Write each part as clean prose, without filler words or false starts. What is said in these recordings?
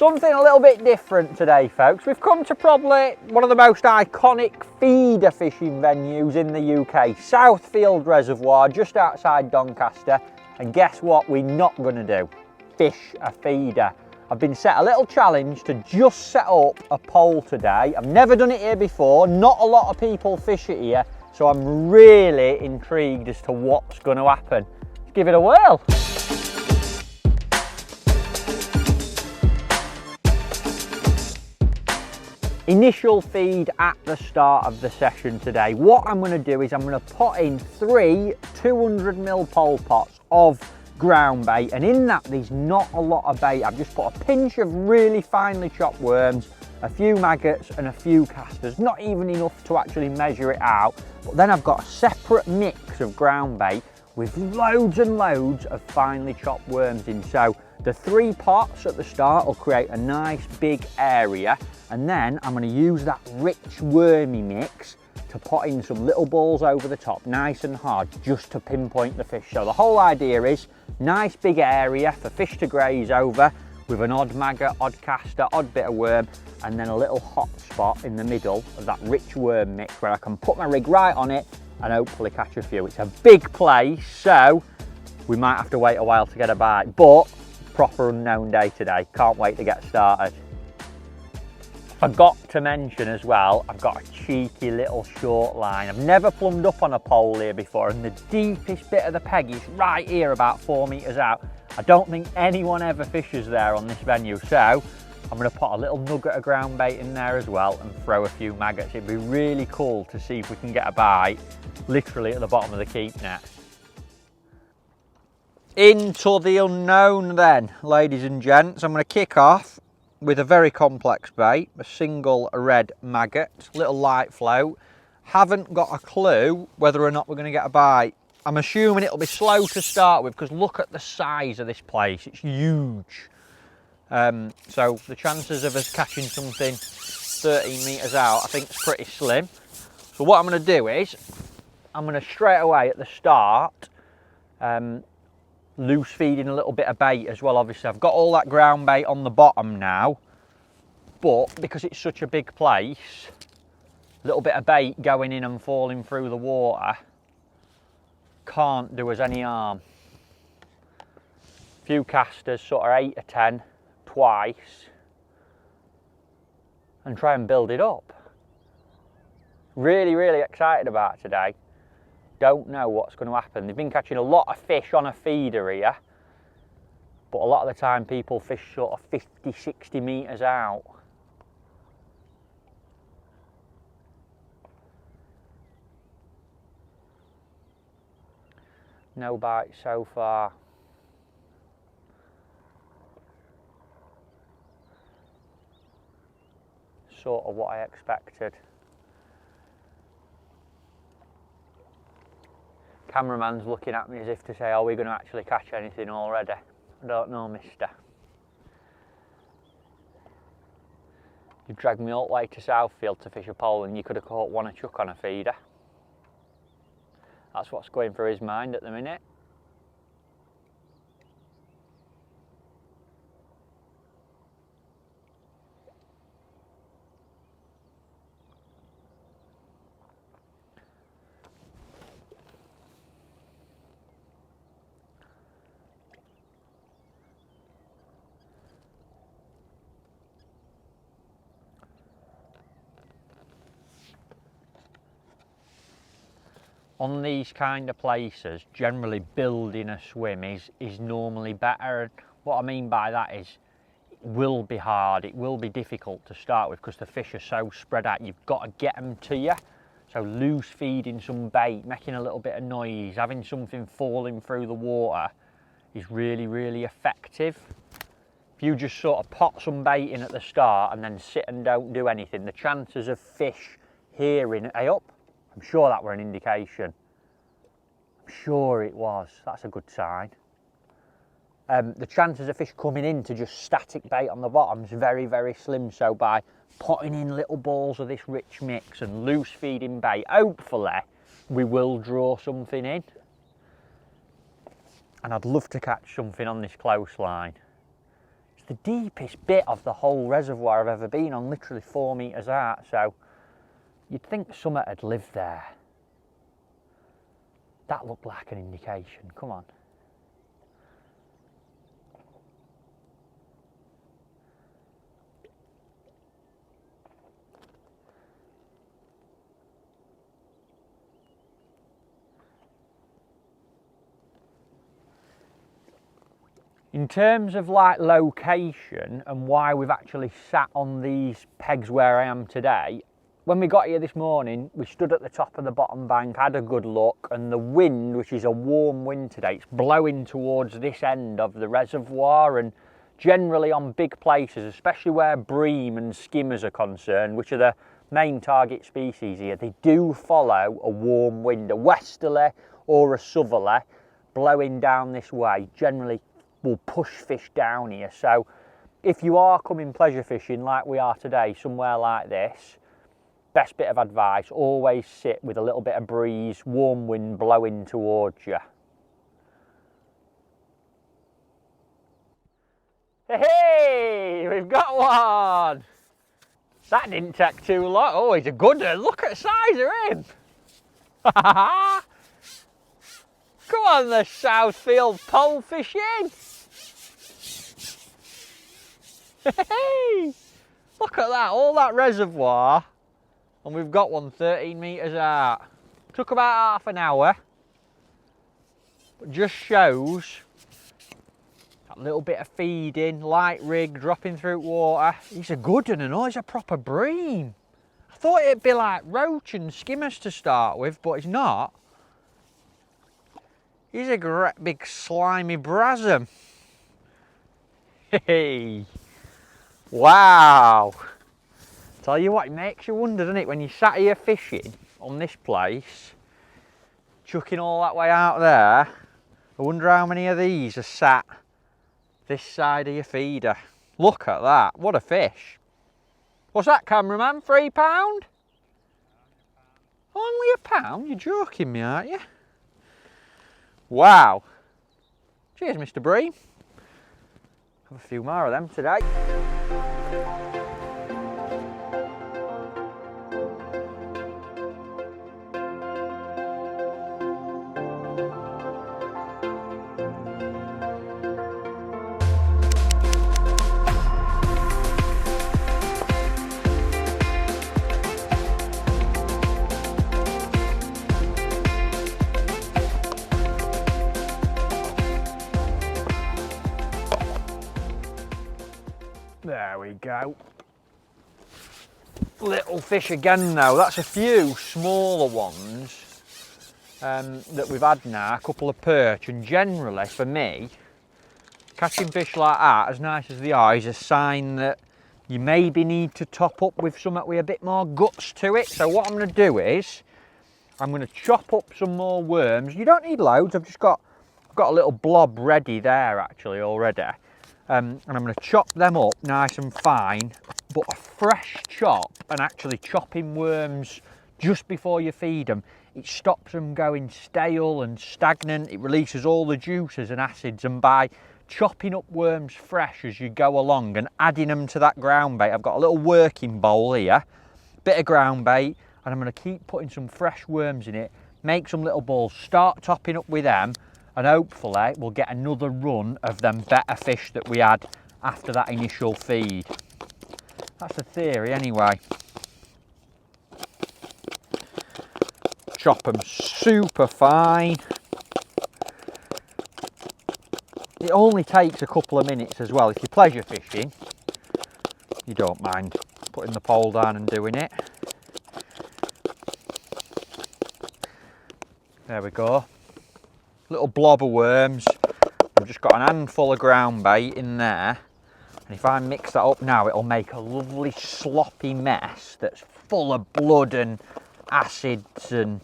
Something a little bit different today, folks. We've come to probably one of the most iconic feeder fishing venues in the UK, Southfields Reservoir, just outside Doncaster. And guess what we're not going to do? Fish a feeder. I've been set a little challenge to just set up a pole today. I've never done it here before. Not a lot of people fish it here, so I'm really intrigued as to what's going to happen. Let's give it a whirl. Initial feed at the start of the session today. What I'm going to do is I'm going to put in 3 200ml pole pots of ground bait, and in that there's not a lot of bait. I've just put a pinch of really finely chopped worms, a few maggots and a few casters, not even enough to actually measure it out. But then I've got a separate mix of ground bait with loads and loads of finely chopped worms in. So the 3 pots at the start will create a nice big area, and then I'm going to use that rich wormy mix to put in some little balls over the top, nice and hard, just to pinpoint the fish. So the whole idea is nice big area for fish to graze over with an odd maggot, odd caster, odd bit of worm, and then a little hot spot in the middle of that rich worm mix where I can put my rig right on it and hopefully catch a few. It's a big place, so we might have to wait a while to get a bite, but proper unknown day today. Can't wait to get started. Forgot to mention as well, I've got a cheeky little short line. I've never plumbed up on a pole here before, and the deepest bit of the peg is right here, about 4 meters out. I don't think anyone ever fishes there on this venue, so I'm going to put a little nugget of ground bait in there as well and throw a few maggots. It'd be really cool to see if we can get a bite literally at the bottom of the keep net. Into the unknown then, ladies and gents. I'm going to kick off with a very complex bait, a single red maggot, little light float. Haven't got a clue whether or not we're going to get a bite. I'm assuming it'll be slow to start with because look at the size of this place, it's huge. So the chances of us catching something 13 meters out I think is pretty slim. So what I'm going to do is, I'm going to straight away at the start loose feeding a little bit of bait as well. Obviously I've got all that ground bait on the bottom now, but because it's such a big place, a little bit of bait going in and falling through the water can't do us any harm. A few casters, sort of 8 or 10 twice, and try and build it up. Really excited about today. Don't know what's going to happen. They've been catching a lot of fish on a feeder here, but a lot of the time people fish sort of 50-60 meters out. No bites so far. Sort of what I expected. Cameraman's looking at me as if to say, are we going to actually catch anything already? I don't know, mister. You dragged me all the way to Southfield to fish a pole and you could have caught one a chuck on a feeder. That's what's going through his mind at the minute. On these kind of places, generally building a swim is normally better. And what I mean by that is it will be hard, it will be difficult to start with because the fish are so spread out. You've got to get them to you. So loose feeding some bait, making a little bit of noise, having something falling through the water is really effective. If you just sort of pot some bait in at the start and then sit and don't do anything, the chances of fish hearing it up, I'm sure that were an indication. I'm sure it was. That's a good sign. The chances of fish coming in to just static bait on the bottom is very slim. So by putting in little balls of this rich mix and loose feeding bait, hopefully we will draw something in. And I'd love to catch something on this close line. It's the deepest bit of the whole reservoir I've ever been on, literally 4 metres out, so you'd think something had lived there. That looked like an indication, come on. In terms of like location and why we've actually sat on these pegs where I am today, when we got here this morning, we stood at the top of the bottom bank, had a good look, and the wind, which is a warm wind today, it's blowing towards this end of the reservoir, and generally on big places, especially where bream and skimmers are concerned, which are the main target species here, they do follow a warm wind, a westerly or a southerly blowing down this way, generally will push fish down here. So if you are coming pleasure fishing like we are today, somewhere like this, best bit of advice, always sit with a little bit of breeze, warm wind blowing towards you. Hey, we've got one! That didn't take too long. Oh, he's a good one. Look at the size of him! Come on, the Southfields pole fishing! Hey, look at that, all that reservoir, and we've got one 13 metres out. Took about half an hour, but just shows that little bit of feeding, light rig, dropping through water. He's a good one, and he's a proper bream. I thought it'd be like roach and skimmers to start with, but he's not. He's a great big slimy brasm. Hey. Wow! Tell you what, it makes you wonder, doesn't it, when you sat here fishing on this place, chucking all that way out there. I wonder how many of these are sat this side of your feeder. Look at that, what a fish. What's that, cameraman, £3? Only £1? You're joking me, aren't you? Wow. Cheers, Mr. Bream. Have a few more of them today. There we go. Little fish again though. That's a few smaller ones that we've had now, a couple of perch, and generally for me, catching fish like that, as nice as they are, is a sign that you maybe need to top up with something with a bit more guts to it. So what I'm going to do is, I'm going to chop up some more worms. You don't need loads, I've got a little blob ready there actually already. And I'm going to chop them up nice and fine, but a fresh chop, and actually chopping worms just before you feed them, it stops them going stale and stagnant. It releases all the juices and acids, and by chopping up worms fresh as you go along and adding them to that ground bait, I've got a little working bowl here, bit of ground bait, and I'm going to keep putting some fresh worms in it, make some little balls, start topping up with them, and hopefully we'll get another run of them better fish that we had after that initial feed. That's the theory anyway. Chop them super fine. It only takes a couple of minutes as well. If you're pleasure fishing, you don't mind putting the pole down and doing it. There we go. Little blob of worms. I've just got an handful of ground bait in there, and if I mix that up now, it'll make a lovely sloppy mess that's full of blood and acids and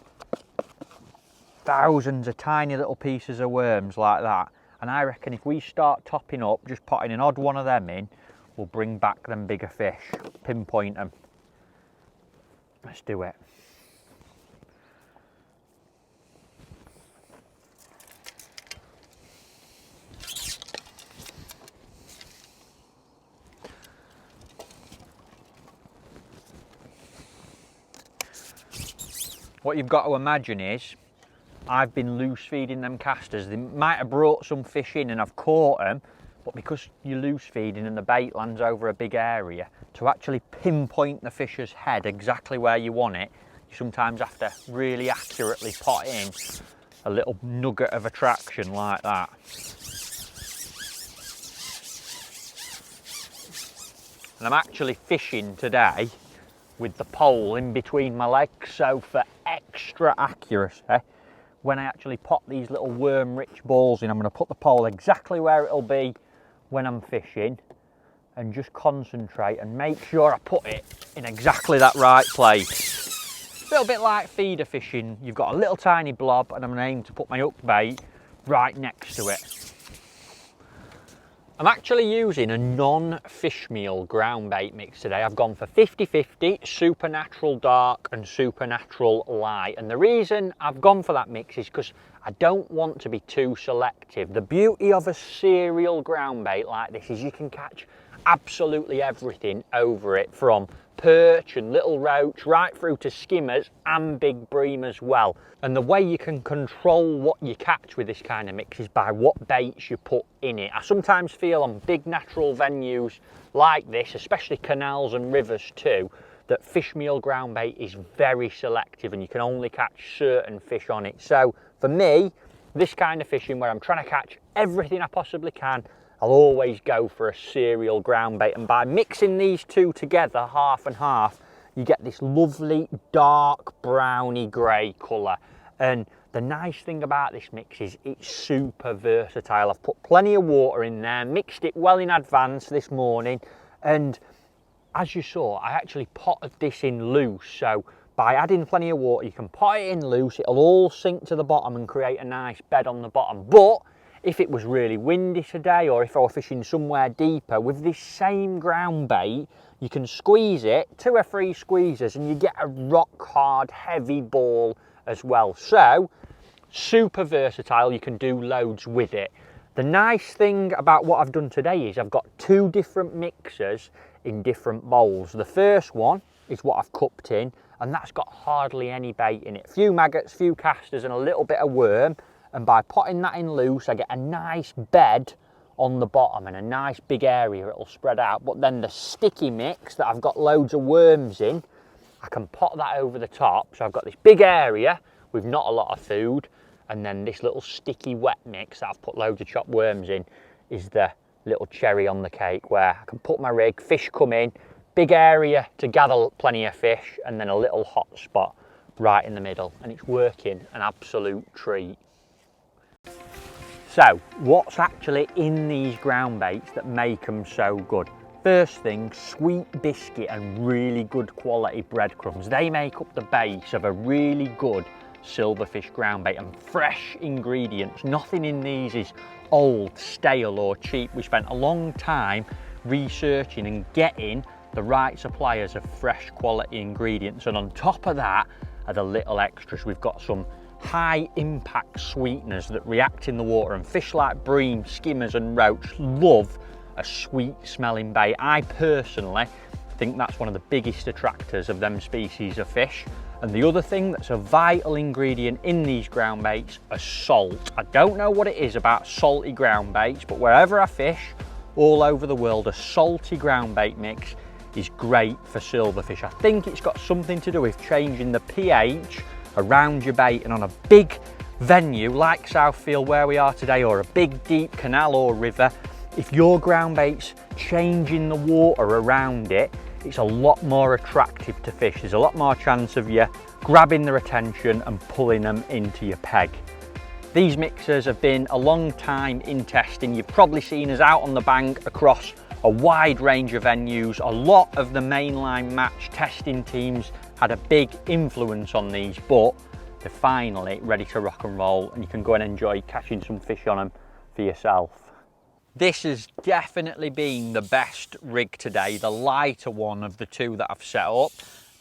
thousands of tiny little pieces of worms like that. And I reckon if we start topping up, just putting an odd one of them in, we'll bring back them bigger fish, pinpoint them. Let's do it. what you've got to imagine is I've been loose feeding them casters. They might have brought some fish in and I've caught them, but because you're loose feeding and the bait lands over a big area, to actually pinpoint the fish's head exactly where you want it, you sometimes have to really accurately pot in a little nugget of attraction like that. And I'm actually fishing today with the pole in between my legs, so for extra accuracy, when I actually pot these little worm-rich balls in, I'm going to put the pole exactly where it'll be when I'm fishing and just concentrate and make sure I put it in exactly that right place. A little bit like feeder fishing, you've got a little tiny blob and I'm going to aim to put my hook bait right next to it. I'm actually using a non-fish meal ground bait mix today. I've gone for 50-50 supernatural dark and supernatural light, and the reason I've gone for that mix is because I don't want to be too selective. The beauty of a cereal ground bait like this is you can catch absolutely everything over it, from perch and little roach right through to skimmers and big bream as well. And the way you can control what you catch with this kind of mix is by what baits you put in it. I sometimes feel on big natural venues like this, especially canals and rivers too, that fish meal ground bait is very selective and you can only catch certain fish on it. So for me, this kind of fishing where I'm trying to catch everything I possibly can, I'll always go for a cereal ground bait, and by mixing these two together half and half, you get this lovely dark browny grey colour. And the nice thing about this mix is it's super versatile. I've put plenty of water in there, mixed it well in advance this morning, and as you saw, I actually potted this in loose. So by adding plenty of water, you can pot it in loose, it'll all sink to the bottom and create a nice bed on the bottom. But if it was really windy today, or if I were fishing somewhere deeper, with this same ground bait, you can squeeze it, 2 or 3 squeezes, and you get a rock hard, heavy ball as well. So, super versatile, you can do loads with it. The nice thing about what I've done today is I've got 2 different mixers in different bowls. The first one is what I've cupped in, and that's got hardly any bait in it. Few maggots, few casters, and a little bit of worm. And by potting that in loose, I get a nice bed on the bottom and a nice big area it'll spread out. But then the sticky mix that I've got loads of worms in, I can pot that over the top. So I've got this big area with not a lot of food, and then this little sticky wet mix that I've put loads of chopped worms in is the little cherry on the cake, where I can put my rig, fish come in, big area to gather plenty of fish, and then a little hot spot right in the middle, and it's working an absolute treat. So, what's actually in these ground baits that make them so good? First thing, sweet biscuit and really good quality breadcrumbs. They make up the base of a really good silverfish ground bait, and fresh ingredients. Nothing in these is old, stale or cheap. We spent a long time researching and getting the right suppliers of fresh quality ingredients, and on top of that are the little extras. We've got some high impact sweeteners that react in the water, and fish like bream, skimmers and roach love a sweet smelling bait. I personally think that's one of the biggest attractors of them species of fish. And the other thing that's a vital ingredient in these ground baits are salt. I don't know what it is about salty ground baits, but wherever I fish all over the world, a salty ground bait mix is great for silverfish. I think it's got something to do with changing the pH around your bait, and on a big venue like Southfield where we are today, or a big deep canal or river, if your ground bait's changing the water around it, it's a lot more attractive to fish. There's a lot more chance of you grabbing their attention and pulling them into your peg. These mixers have been a long time in testing. You've probably seen us out on the bank across a wide range of venues. A lot of the Mainline match testing teams had a big influence on these, but they're finally ready to rock and roll, and you can go and enjoy catching some fish on them for yourself. This has definitely been the best rig today, the lighter one of the 2 that I've set up.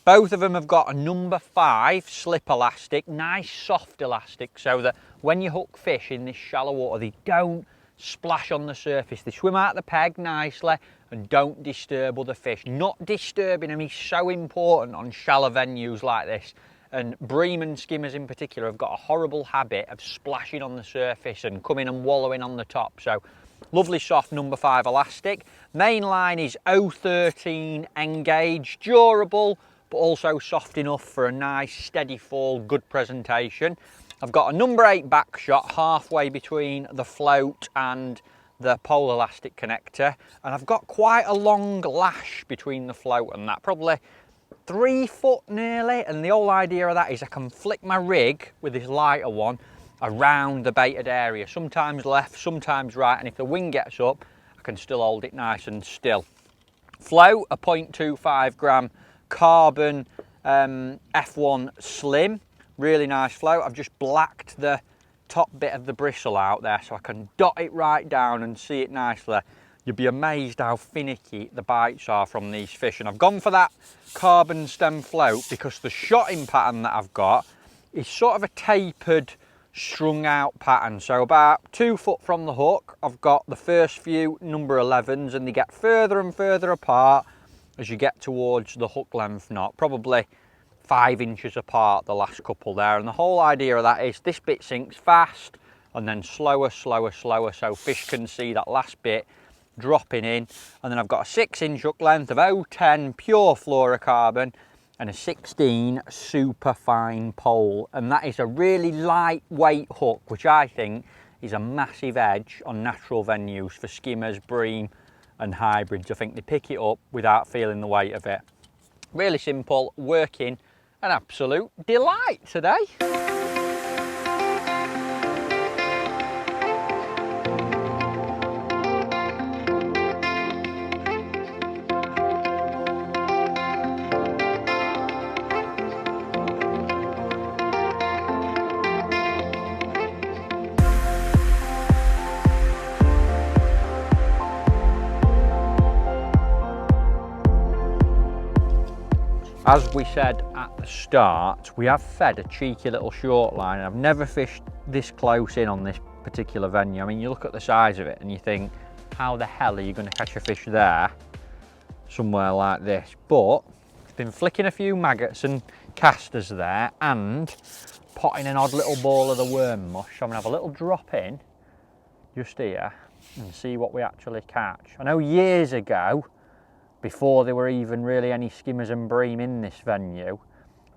Both of them have got a number 5 slip elastic, nice soft elastic, so that when you hook fish in this shallow water, they don't splash on the surface. They swim out the peg nicely and don't disturb other fish. Not disturbing them is so important on shallow venues like this, And bream and skimmers in particular have got a horrible habit of splashing on the surface and coming and wallowing on the top. So lovely soft number 5 elastic. Mainline is 013 engage, durable, but also soft enough for a nice steady fall, good presentation. I've got a number 8 back shot halfway between the float and the pole elastic connector, and I've got quite a long lash between the float and that, probably 3 foot nearly, and the whole idea of that is I can flick my rig with this lighter one around the baited area, sometimes left, sometimes right, and if the wind gets up I can still hold it nice and still. Float, a 0.25 gram carbon F1 slim, really nice float. I've just blacked the top bit of the bristle out there so I can dot it right down and see it nicely. You'll be amazed how finicky the bites are from these fish, and I've gone for that carbon stem float because the shotting pattern that I've got is sort of a tapered, strung out pattern. So about 2 foot from the hook I've got the first few number 11s, and they get further and further apart as you get towards the hook length knot, probably 5 inches apart the last couple there. And the whole idea of that is this bit sinks fast and then slower, slower, slower, so fish can see that last bit dropping in. And then I've got a 6-inch hook length of 010 pure fluorocarbon and a 16 super fine pole, and that is a really lightweight hook, which I think is a massive edge on natural venues for skimmers, bream and hybrids. I think they pick it up without feeling the weight of it. Really simple, working, an absolute delight today. As we said at the start, we have fed a cheeky little short line. I've never fished this close in on this particular venue. I mean, you look at the size of it and you think, how the hell are you going to catch a fish there, somewhere like this? But it's been flicking a few maggots and casters there and potting an odd little ball of the worm mush. So I'm going to have a little drop in just here and see what we actually catch. I know years ago, before there were even really any skimmers and bream in this venue,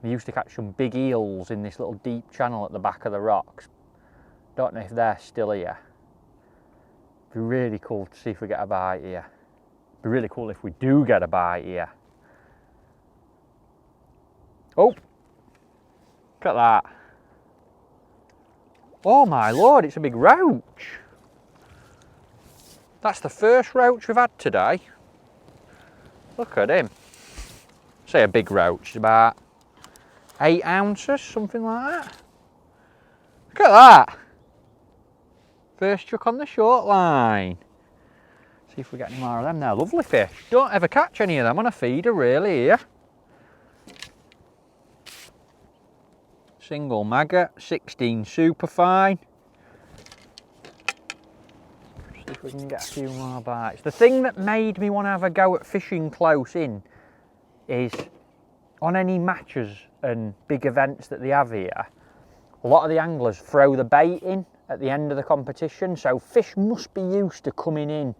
we used to catch some big eels in this little deep channel at the back of the rocks. Don't know if they're still here. It'd be really cool to see if we get a bite here. It'd be really cool if we do get a bite here. Oh, look at that. Oh my lord, it's a big roach. That's the first roach we've had today. Look at him. Say a big roach, about 8 ounces, something like that. Look at that. First chuck on the short line. See if we get any more of them. They're lovely fish. Don't ever catch any of them on a feeder really here. Single maggot, 16 super fine. See if we can get a few more bites. The thing that made me want to have a go at fishing close in is on any matches and big events that they have here, a lot of the anglers throw the bait in at the end of the competition, so fish must be used to coming in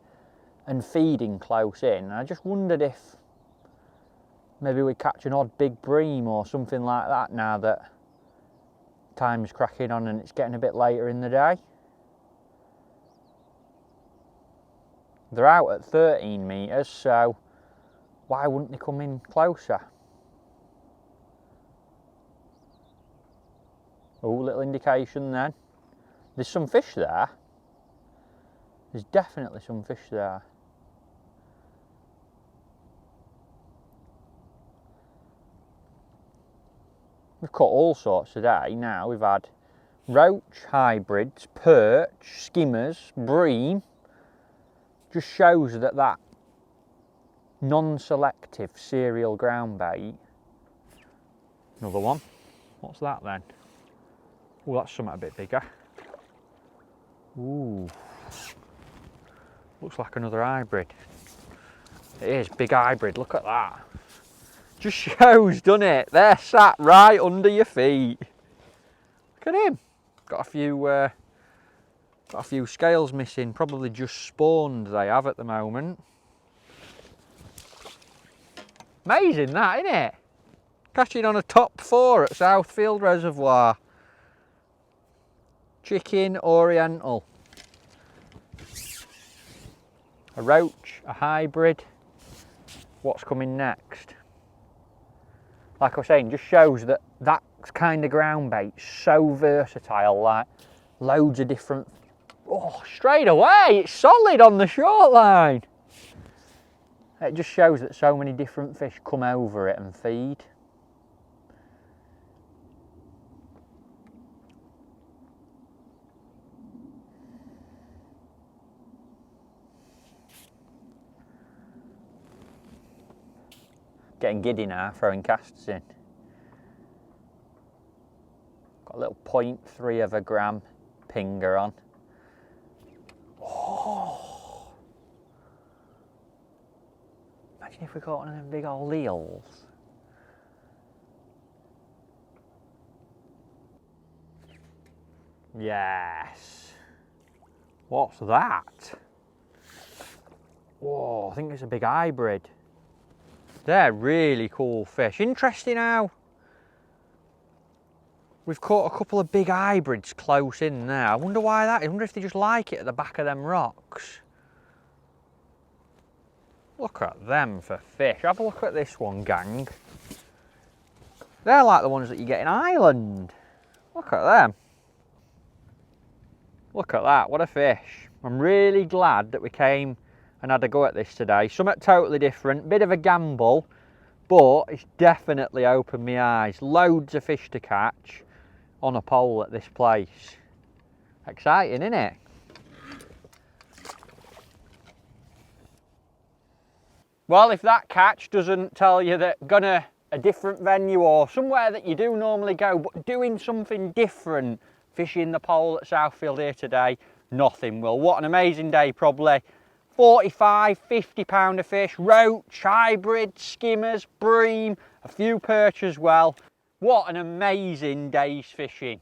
and feeding close in. And I just wondered if maybe we catch an odd big bream or something like that now that time's cracking on and it's getting a bit later in the day. They're out at 13 metres, so why wouldn't they come in closer? Oh, little indication then. There's some fish there. There's definitely some fish there. We've caught all sorts today now. We've had roach, hybrids, perch, skimmers, bream. Just shows that that non-selective cereal ground bait. Another one. What's that then? Oh, that's something a bit bigger. Ooh. Looks like another hybrid. It is, big hybrid, look at that. Just shows, doesn't it? They're sat right under your feet. Look at him. Got a few scales missing. Probably just spawned they have at the moment. Amazing that, isn't it? Catching on a top 4 at Southfields Reservoir. Chicken Oriental. A roach, a hybrid. What's coming next? Like I was saying, just shows that that kind of ground bait's so versatile, like loads of different... Oh, straight away, it's solid on the short line. It just shows that so many different fish come over it and feed. Getting giddy now, throwing casts in. Got a little 0.3 of a gram pinger on. Oh! Imagine if we caught one of them big old eels. Yes. What's that? Whoa, I think it's a big hybrid. They're really cool fish. Interesting how we've caught a couple of big hybrids close in there. I wonder why that is. I wonder if they just like it at the back of them rocks. Look at them for fish. Have a look at this one, gang. They're like the ones that you get in Ireland. Look at them. Look at that, what a fish. I'm really glad that we came and had a go at this today. Something totally different, bit of a gamble, but it's definitely opened my eyes. Loads of fish to catch on a pole at this place. Exciting, isn't it? Well, if that catch doesn't tell you that gonna a different venue or somewhere that you do normally go, but doing something different, fishing the pole at Southfield here today, nothing will. What an amazing day, probably. 45, 50 pounder fish, roach, hybrid, skimmers, bream, a few perch as well. What an amazing day's fishing.